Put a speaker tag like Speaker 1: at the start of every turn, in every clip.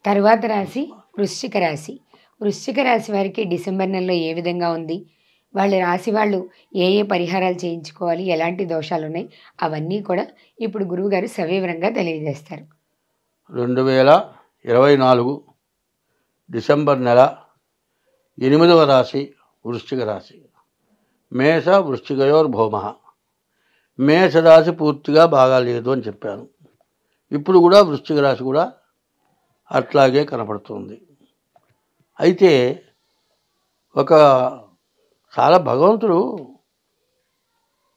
Speaker 1: తరువాత రాశి వృశ్చిక రాశి. వృశ్చిక రాశి వారికి డిసెంబర్ నెలలో ఏ విధంగా ఉంది, వాళ్ళ రాశి వాళ్ళు ఏ ఏ పరిహారాలు చేయించుకోవాలి, ఎలాంటి దోషాలు ఉన్నాయి, అవన్నీ కూడా ఇప్పుడు గురువుగారు సవివరంగా తెలియజేస్తారు.
Speaker 2: 2024 డిసెంబర్ నెల 8వ రాశి వృశ్చిక రాశి. మేష వృశ్చికయోర్భౌమ. మేషరాశి పూర్తిగా బాగాలేదు అని చెప్పాను. ఇప్పుడు కూడా వృశ్చిక రాశి కూడా అట్లాగే కనపడుతుంది. అయితే చాలా భగవంతుడు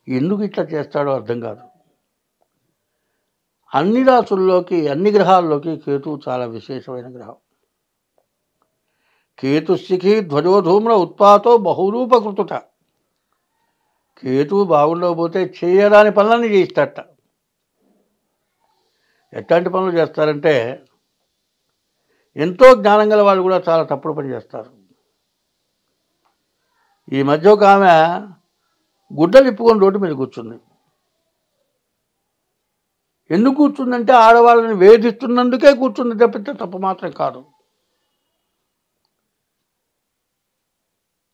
Speaker 2: ఎందుకు ఇట్లా చేస్తాడో అర్థం కాదు. అన్ని రాశుల్లోకి అన్ని గ్రహాల్లోకి కేతువు చాలా విశేషమైన గ్రహం. కేతుస్థిఖి ధ్వజోధూమ్ర ఉత్పాతో బహురూపకృతుట. కేతువు బాగుండకపోతే చేయరాని పనులన్నీ చేయిస్తాట. ఎట్లాంటి పనులు చేస్తారంటే ఎంతో జ్ఞానం గల వాళ్ళు కూడా చాలా తప్పుడు పని చేస్తారు. ఈ మధ్య ఒక ఆమె గుడ్డలు ఇప్పుకొని రోడ్డు మీద కూర్చుంది. ఎందుకు కూర్చుందంటే ఆడవాళ్ళని వేధిస్తున్నందుకే కూర్చుంది తప్పితే తప్పు మాత్రం కాదు.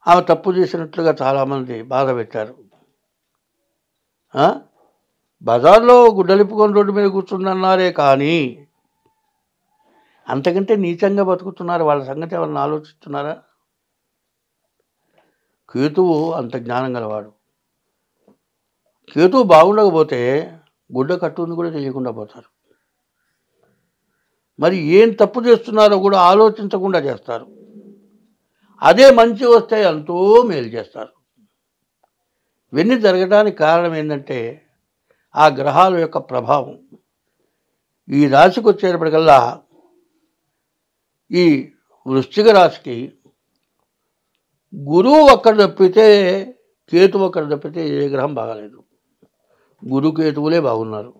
Speaker 2: ఆమె తప్పు చేసినట్లుగా చాలామంది బాధ పెట్టారు. బజార్లో గుడ్డలిప్పుకొని రోడ్డు మీద కూర్చుందన్నారే కానీ అంతకంటే నీచంగా బతుకుతున్నారు. వాళ్ళ సంగతి ఎవరిని ఆలోచిస్తున్నారా? కేతువు అంత జ్ఞానం గలవాడు. కేతువు బాగుండకపోతే గుడ్డ కట్టుని కూడా తెలియకుండా పోతారు. మరి ఏం తప్పు చేస్తున్నారో కూడా ఆలోచించకుండా చేస్తారు. అదే మంచి వస్తే ఎంతో మేలు చేస్తారు. ఇవన్నీ జరగడానికి కారణం ఏంటంటే ఆ గ్రహాల యొక్క ప్రభావం. ఈ రాశికి వచ్చేటప్పటికల్లా ఈ వృశ్చిక రాశికి గురువు ఒక్కడు తప్పితే కేతువు ఒక్కడు తప్పితే ఏ గ్రహం బాగాలేదు. గురుకేతువులే బాగున్నారు.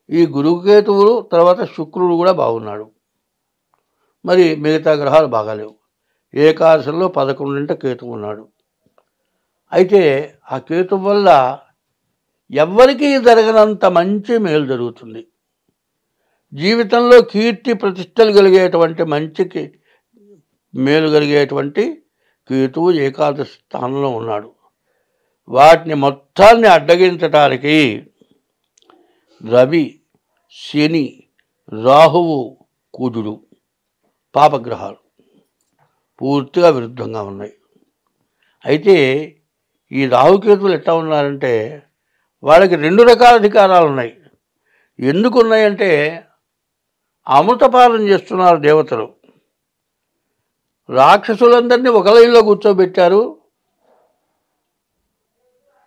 Speaker 2: ఈ గురుకేతువులు తర్వాత శుక్రుడు కూడా బాగున్నాడు. మరి మిగతా గ్రహాలు బాగాలేవు. ఏకాదశంలో 11 కేతువు ఉన్నాడు. అయితే ఆ కేతువు వల్ల ఎవ్వరికీ జరగనంత మంచి మేలు జరుగుతుంది. జీవితంలో కీర్తి ప్రతిష్టలు కలిగేటువంటి మంచికి మేలు కలిగేటువంటి కేతువు ఏకాదశ స్థానంలో ఉన్నాడు. వాటిని మొత్తాన్ని అడ్డగించటానికి రవి, శని, రాహువు, కుజుడు పాపగ్రహాలు పూర్తిగా విరుద్ధంగా ఉన్నాయి. అయితే ఈ రాహుకేతువులు ఎట్లా ఉన్నారంటే వాళ్ళకి 2 రకాల అధికారాలు ఉన్నాయి. ఎందుకు ఉన్నాయంటే అమృతపాలన చేస్తున్నారు దేవతలు. రాక్షసులందరినీ ఒక లైన్లో కూర్చోబెట్టారు.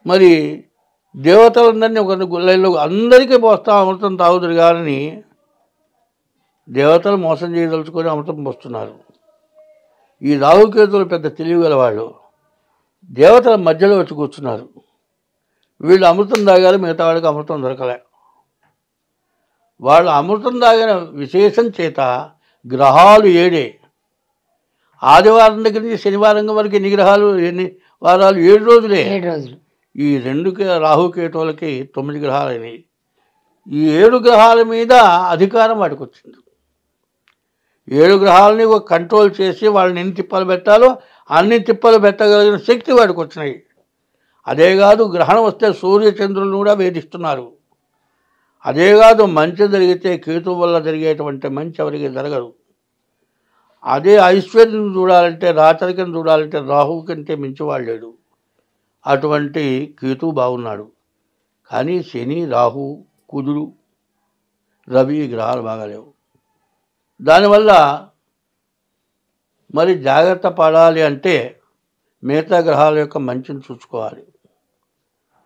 Speaker 2: మరి దేవతలందరినీ ఒక లైన్లో అందరికీ పోస్తాం అమృతం తాగుతురు కానీ దేవతలు మోసం చేయదలుచుకొని అమృతం పోస్తున్నారు. ఈ రాహుకేతువులు పెద్ద తెలివి గలవాళ్ళు. దేవతల మధ్యలో వచ్చి కూర్చున్నారు. వీళ్ళు అమృతం తాగారు, మిగతా వాడికి అమృతం దొరకలే. వాళ్ళు అమృతం తాగిన విశేషం చేత గ్రహాలు 7. ఆదివారం దగ్గర నుంచి శనివారం వరకు ఎన్ని గ్రహాలు, ఎన్ని వారాలు? 7 రోజులే.
Speaker 1: 7 రోజులు.
Speaker 2: ఈ 2 రాహుకేతువులకి 9 గ్రహాలు అయినాయి. ఈ 7 గ్రహాల మీద అధికారం వాడికి వచ్చింది. 7 గ్రహాలని ఒక కంట్రోల్ చేసి వాళ్ళని ఎన్ని తిప్పలు పెట్టాలో అన్ని తిప్పలు పెట్టగలిగిన శక్తి వాడికి వచ్చినాయి. అదే కాదు, గ్రహణం వస్తే సూర్యచంద్రులను కూడా వేధిస్తున్నారు. అదే కాదు, మంచి జరిగితే కేతువు వల్ల జరిగేటువంటి మంచి ఎవరికి జరగదు. అదే ఐశ్వర్యం చూడాలంటే, రాచరికం చూడాలంటే రాహువు కంటే మించివాడు లేడు. అటువంటి కేతువు బాగున్నాడు. కానీ శని, రాహు, కుజుడు, రవి గ్రహాలు బాగాలేవు. దానివల్ల మరి జాగ్రత్త పడాలి అంటే మిగతా గ్రహాల యొక్క మంచిని చూసుకోవాలి.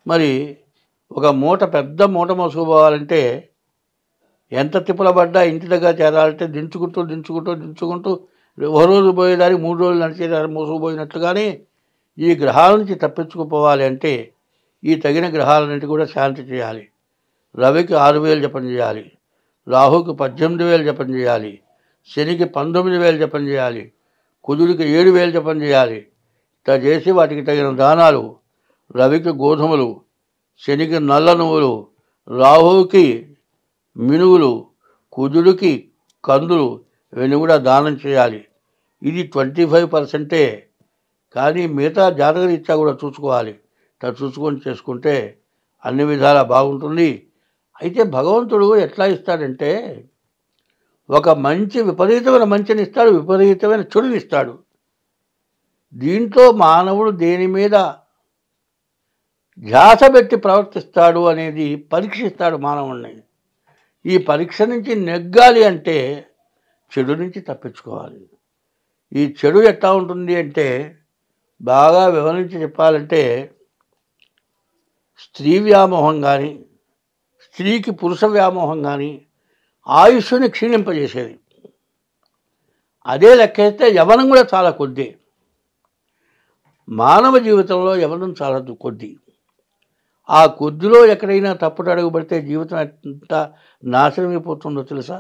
Speaker 2: మరి ఒక పెద్ద మూట మోసుకుపోవాలంటే ఎంత తిప్పలబడ్డా ఇంటి దగ్గర చేరాలంటే దించుకుంటూ ఒక రోజు పోయేదానికి 3 రోజులు నడిచేదాన్ని మోసుకుపోయినట్లుగానే ఈ గ్రహాల నుంచి తప్పించుకుపోవాలి అంటే ఈ తగిన గ్రహాలన్నింటి కూడా శాంతి చేయాలి. రవికి 6000 జపం చేయాలి, రాహుకి 18,000 జపం చేయాలి, శనికి 19,000 జపం చేయాలి, కుజుడికి 7,000 జపం చేయాలి. ఇట్లా చేసి వాటికి తగిన దానాలు, రవికి గోధుమలు, శనికి నల్ల నువ్వులు, రాహువుకి మినుగులు, కుజుడికి కందులు ఇవన్నీ కూడా దానం చేయాలి. ఇది 25%. కానీ మిగతా జాతకరీత్యా కూడా చూసుకోవాలి. ఇట్లా చూసుకొని చేసుకుంటే అన్ని విధాలా బాగుంటుంది. అయితే భగవంతుడు ఎట్లా ఇస్తాడంటే ఒక విపరీతమైన మంచిని ఇస్తాడు, విపరీతమైన చెడుని ఇస్తాడు. దీంట్లో మానవుడు దేని మీద ధ్యాస పెట్టి ప్రవర్తిస్తాడు అనేది పరీక్షిస్తాడు మానవుణ్ణి. ఈ పరీక్ష నుంచి నెగ్గాలి అంటే చెడు నుంచి తప్పించుకోవాలి. ఈ చెడు ఎట్లా ఉంటుంది అంటే బాగా వివరించి చెప్పాలంటే స్త్రీ వ్యామోహం కానీ, స్త్రీకి పురుష వ్యామోహం కానీ ఆయుష్ని క్షీణింపజేసేది. అదే లెక్కేస్తే యవ్వనం కూడా చాలా కొద్ది. మానవ జీవితంలో యవ్వనం చాలా కొద్ది. ఆ కొద్దిలో ఎక్కడైనా తప్పుడు అడుగు పడితే జీవితం ఎంత నాశనం అయిపోతుందో తెలుసా?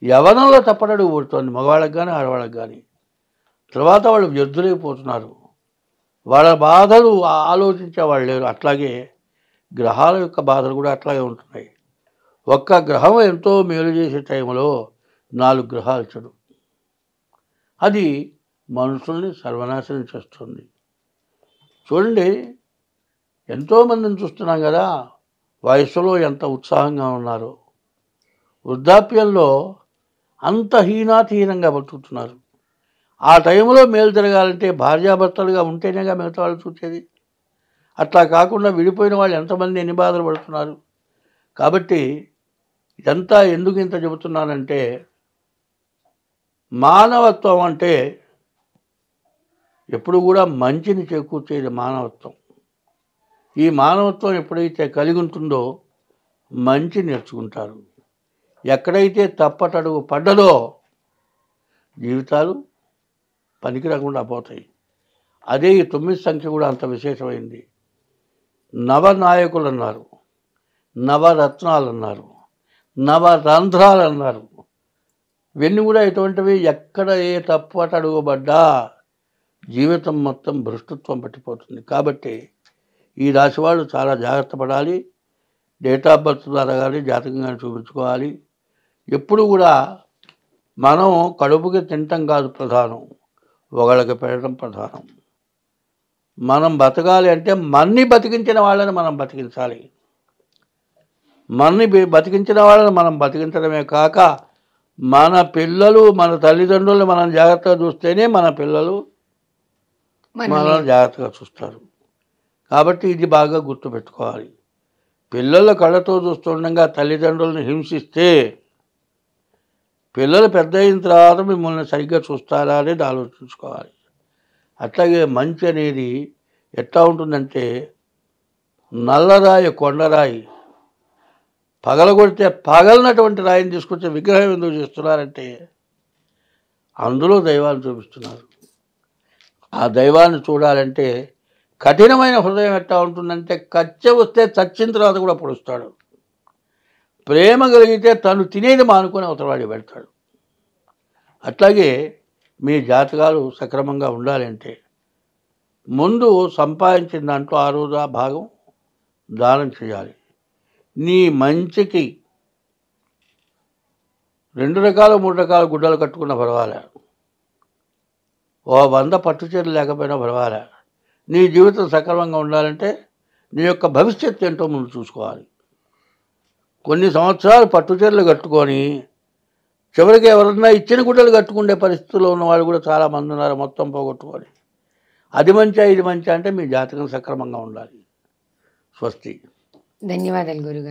Speaker 2: యవ్వనంలో తప్పుడు అడుగు పడుతుంది మగవాళ్ళకి కానీ ఆడవాళ్ళకి కానీ. తర్వాత వాళ్ళు వ్యర్థులైపోతున్నారు. వాళ్ళ బాధలు ఆలోచించే వాళ్ళు లేరు. అట్లాగే గ్రహాల యొక్క బాధలు కూడా అట్లాగే ఉంటున్నాయి. ఒక్క గ్రహం ఎంతో మేలు చేసే టైంలో 4 గ్రహాలు చెడు. అది మనుషుల్ని సర్వనాశనం చేస్తుంది. చూడండి, ఎంతోమందిని చూస్తున్నాం కదా, వయసులో ఎంత ఉత్సాహంగా ఉన్నారో, వృద్ధాప్యంలో అంత హీనాతిహీనంగా బతుకుతున్నారు. ఆ టైంలో మేలు జరగాలంటే భార్యాభర్తలుగా ఉంటేనేగా మిగతా వాళ్ళు చూసేది. అట్లా కాకుండా విడిపోయిన వాళ్ళు ఎంతమంది ఎన్ని బాధలు పడుతున్నారు. కాబట్టి ఇదంతా ఎందుకు ఇంత చెబుతున్నానంటే మానవత్వం అంటే ఎప్పుడు కూడా మంచిని చేకూర్చేది మానవత్వం. ఈ మానవత్వం ఎప్పుడైతే కలిగి ఉంటుందో మంచి నేర్చుకుంటారు. ఎక్కడైతే తప్పటడుగు పడ్డదో జీవితాలు పనికి రాకుండా పోతాయి. అదే ఈ 9 సంఖ్య కూడా అంత విశేషమైంది. నవనాయకులు అన్నారు, నవరత్నాలు అన్నారు, నవరంధ్రాలు అన్నారు. ఇవన్నీ కూడా ఎటువంటివి? ఎక్కడ ఏ తప్పటడుగు పడ్డా జీవితం మొత్తం భ్రష్టత్వం పట్టిపోతుంది. కాబట్టి ఈ రాశి వాళ్ళు చాలా జాగ్రత్త పడాలి. డేట్ ఆఫ్ బర్త్ ద్వారా కానీ జాతకం కానీ చూపించుకోవాలి. ఎప్పుడు కూడా మనం కడుపుకి తినటం కాదు ప్రధానం, ఒకళ్ళకి పెట్టడం ప్రధానం. మనం బతకాలి అంటే మన్ని బతికించిన వాళ్ళని మనం బతికించాలి. మన్ని బతికించిన వాళ్ళని మనం బతికించడమే కాక మన పిల్లలు, మన తల్లిదండ్రులు మనం జాగ్రత్తగా చూస్తేనే మన పిల్లలు మనం జాగ్రత్తగా చూస్తారు. కాబట్టి ఇది బాగా గుర్తుపెట్టుకోవాలి. పిల్లల కళ్ళతో చూస్తుండగా తల్లిదండ్రులను హింసిస్తే పిల్లలు పెద్ద అయిన తర్వాత మిమ్మల్ని సరిగ్గా చూస్తారా అనేది ఆలోచించుకోవాలి. అట్లాగే మంచి అనేది ఎట్లా ఉంటుందంటే నల్లరాయి, కొండరాయి పగలగొడితే పగలనటువంటి రాయిని తీసుకొచ్చే విగ్రహం ఎందుకు చేస్తున్నారంటే అందులో దైవాన్ని చూపిస్తున్నారు. ఆ దైవాన్ని చూడాలంటే కఠినమైన హృదయం ఎట్లా ఉంటుందంటే కచ్చ వస్తే చచ్చిన తర్వాత కూడా పొడుస్తాడు. ప్రేమ కలిగితే తను తినేది మానుకొని అవతలవాడి పెడతాడు. అట్లాగే మీ జాతకాలు సక్రమంగా ఉండాలంటే ముందు సంపాదించిన దాంట్లో 6వ భాగం దానం చేయాలి. నీ మంచికి 2 రకాల 3 రకాల గుడ్డలు కట్టుకున్న పర్వాలే, 100 పట్టుచీరలు లేకపోయినా పర్వాలే. నీ జీవితం సక్రమంగా ఉండాలంటే నీ యొక్క భవిష్యత్తు ఏంటో ముందు చూసుకోవాలి. కొన్ని సంవత్సరాలు పట్టుచీరలు కట్టుకొని చివరికి ఎవరన్నా ఇచ్చిన గుడ్డలు కట్టుకునే పరిస్థితుల్లో ఉన్నవాళ్ళు కూడా చాలామంది ఉన్నారు. మొత్తం పోగొట్టుకొని అది మంచి ఇది మంచి అంటే మీ జాతకం సక్రమంగా ఉండాలి. స్వస్తి.
Speaker 1: ధన్యవాదాలు గురుగారు.